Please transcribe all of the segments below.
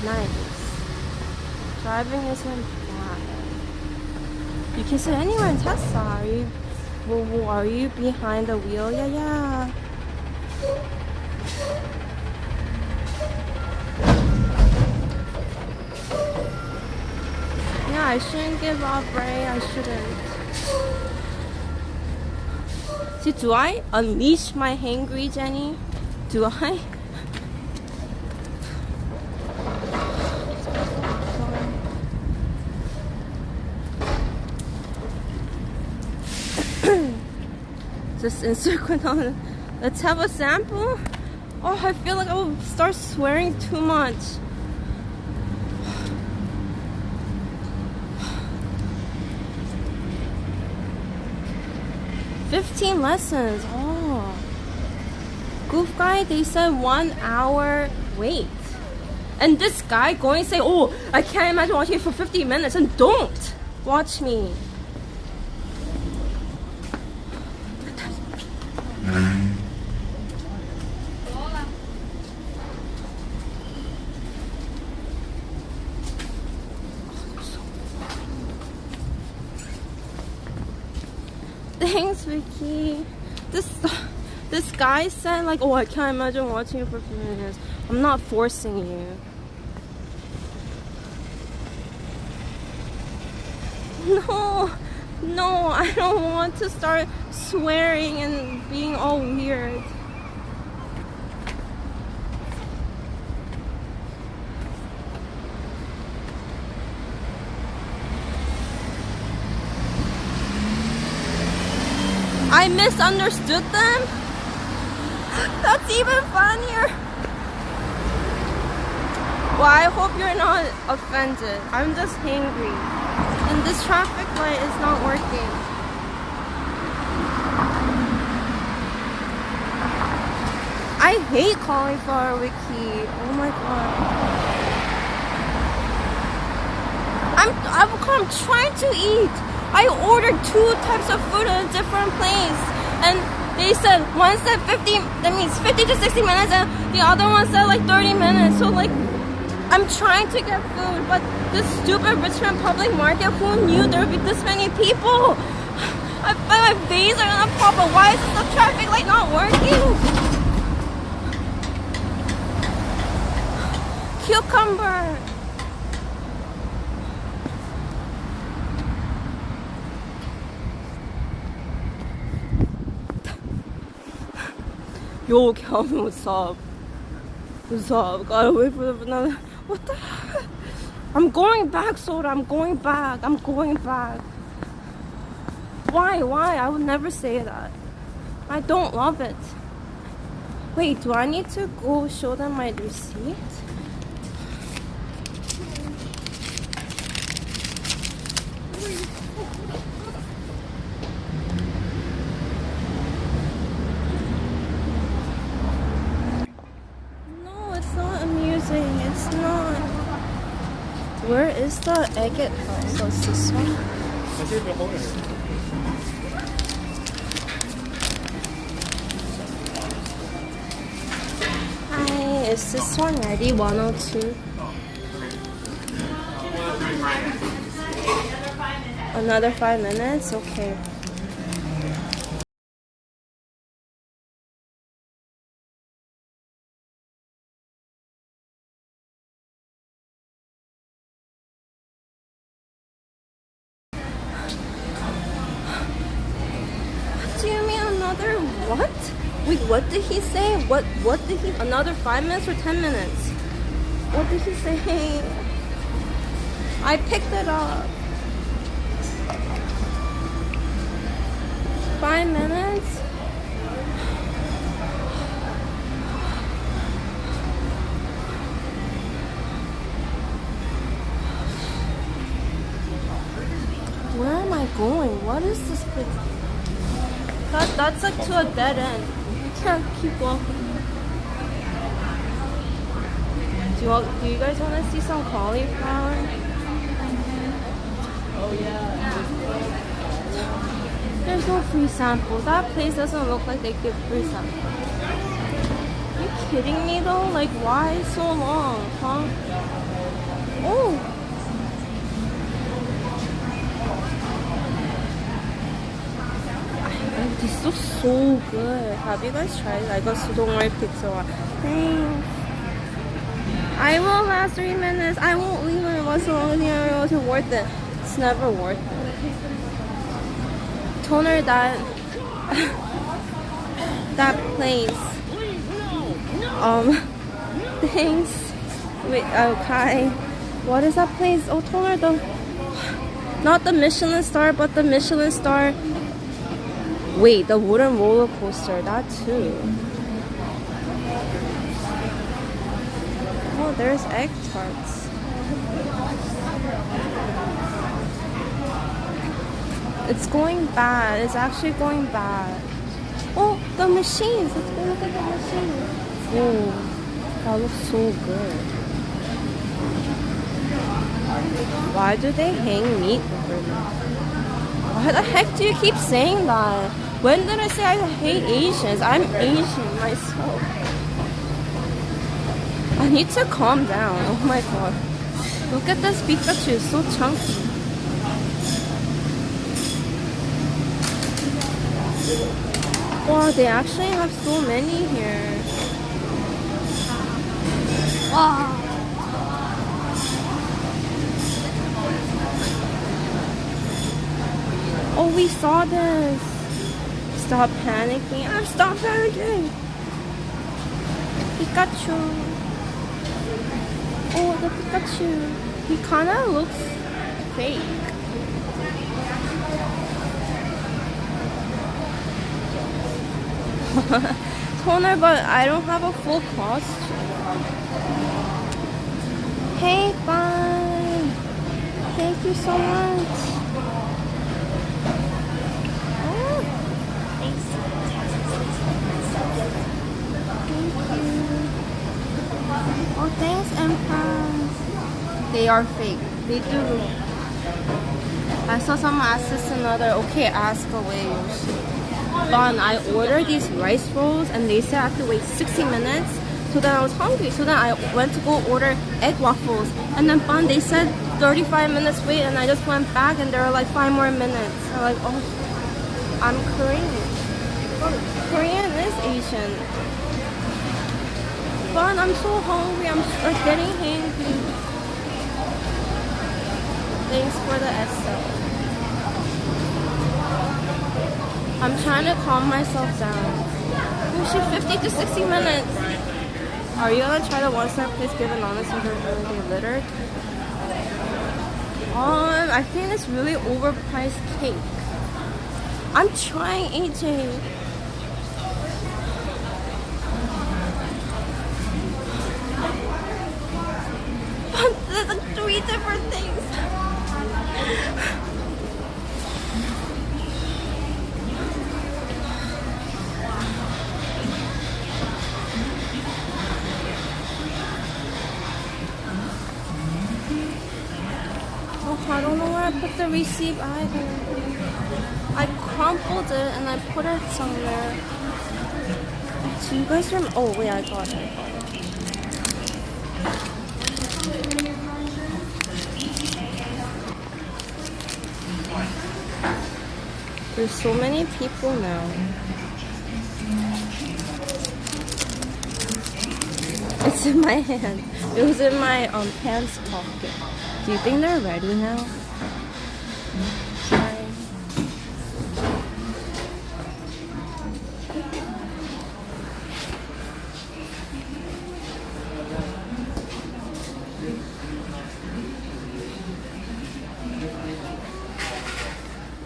Nice. Driving isn't bad. You can sit anywhere in Tesla. Are you behind the wheel? Yeah. Yeah, I shouldn't give up, right? I shouldn't. See, do I unleash my hangry, Jenny? Do I? Just insert on. Let's have a sample. Oh, I feel like I will start swearing too much. "15 lessons. Oh. Goof guy, they said 1 hour wait. And this guy going to say, oh, I can't imagine watching it for 50 minutes. And don't watch me. Thanks, Vicky. This guy said like, oh, I can't imagine watching it for 50 minutes. I'm not forcing you. No, I don't want to start swearing and being all weird. I misunderstood them? That's even funnier. Well, I hope you're not offended. I'm just hangry. And this traffic light is not working. I hate cauliflower wiki. Oh my god. I'm trying to eat. I ordered 2 types of food at a different place, and they said one said 50, that means 50 to 60 minutes, and the other one said like 30 minutes. So like, I'm trying to get food, but this stupid Richmond public market, who knew there would be this many people? My veins are gonna pop, but why is the traffic light not working? Cucumber. Yo, Calvin, what's up? What's up? Gotta wait for another. What the heck? I'm going back, Soda. I'm going back. Why? I would never say that. I don't love it. Wait, do I need to go show them my receipt? It's not. Where is the agate house? So it's this one. Hi, is this one ready? 102. Another 5 minutes? Okay. What? Wait, what did he say? What did he... Another 5 minutes or 10 minutes? What did he say? I picked it up. 5 minutes? Where am I going? What is this place? That's like to a dead end. You can't keep walking. Do you guys want to see some cauliflower? Oh yeah. There's no free sample. That place doesn't look like they give free sample. Are you kidding me though? Like, why so long, huh? Oh! This looks so good. Have you guys tried it? I got Sudongwari pizza. Thanks. I will last 3 minutes. I won't leave it so long as it's worth it. It's never worth it. Toner that that place. Thanks. Wait, okay. What is that place? Oh, toner not the Michelin star, but the Michelin star. Wait, the wooden roller coaster, that too. Oh, there's egg tarts. It's going bad. It's actually going bad. Oh, the machines. Let's go look at the machines. Oh, that looks so good. Why do they hang meat over there? Why the heck do you keep saying that? When did I say I hate Asians? I'm Asian myself. I need to calm down. Oh my god. Look at this Pikachu. It's so chunky. Wow, they actually have so many here. Wow. Oh, we saw this. Stop panicking. Stop panicking. Pikachu. Oh, the Pikachu. He kind of looks fake. Toner, but I don't have a full costume. Hey, bye. Thank you so much. Oh, thanks, Empress. They are fake. They do. I saw someone ask this another. Okay, ask away. Fun. I ordered these rice rolls and they said I have to wait 60 minutes. So then I was hungry. So then I went to go order egg waffles. And then fun, they said 35 minutes wait and I just went back and there were like 5 more minutes. I'm like, oh, I'm Korean. Korean is Asian. Fun, I'm so hungry. I'm like getting hangry. Thanks for the SL. I'm trying to calm myself down. Oh shit, 50 to 60 minutes. Are you gonna try the one-star place given honest interview they littered? I think it's really overpriced cake. I'm trying, AJ. There's like 3 different things. Oh, I don't know where I put the receipt either. I crumpled it and I put it somewhere. So you guys remember? Oh wait, I got it. There's so many people now. It's in my hand. It was in my pants pocket. Do you think they're ready now? Sorry.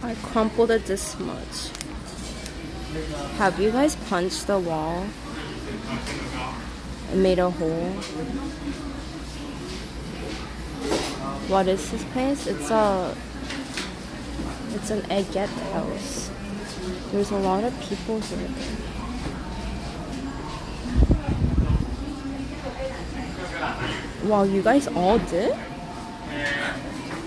I crumpled it this much. Have you guys punched the wall and made a hole? What is this place? It's an eggette house. There's a lot of people here. Wow, you guys all did?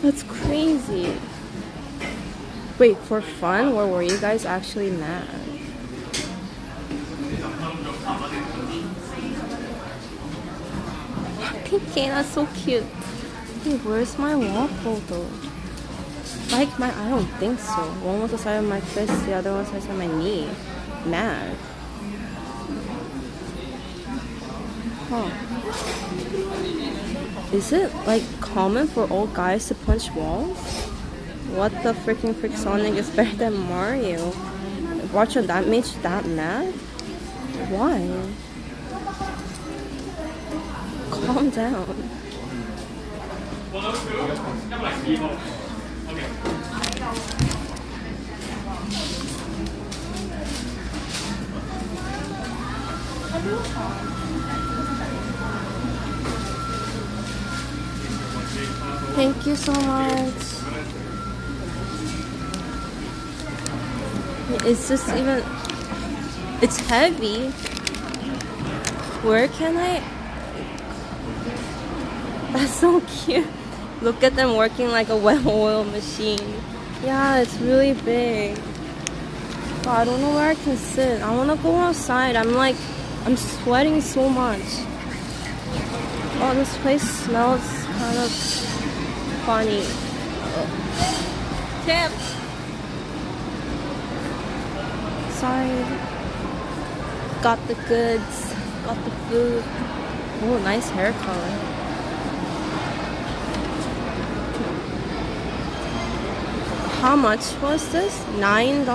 That's crazy. Wait, for fun, or were you guys actually mad? Pink cane, that's so cute. Hey, where's my waffle though? Like my, I don't think so. One was the size of my fist, the other one was the size of my knee. Mad. Huh. Is it like common for old guys to punch walls? What the freaking frick, Sonic is better than Mario? Watching that made you that mad? Why? Calm down. Thank you so much. It's just even... It's heavy. Where can I... That's so cute. Look at them working like a well-oiled machine. Yeah, it's really big. But I don't know where I can sit. I want to go outside. I'm sweating so much. Oh, this place smells kind of funny. Tip! Sorry. Got the goods. Got the food. Oh, nice hair color. How much was this? $9?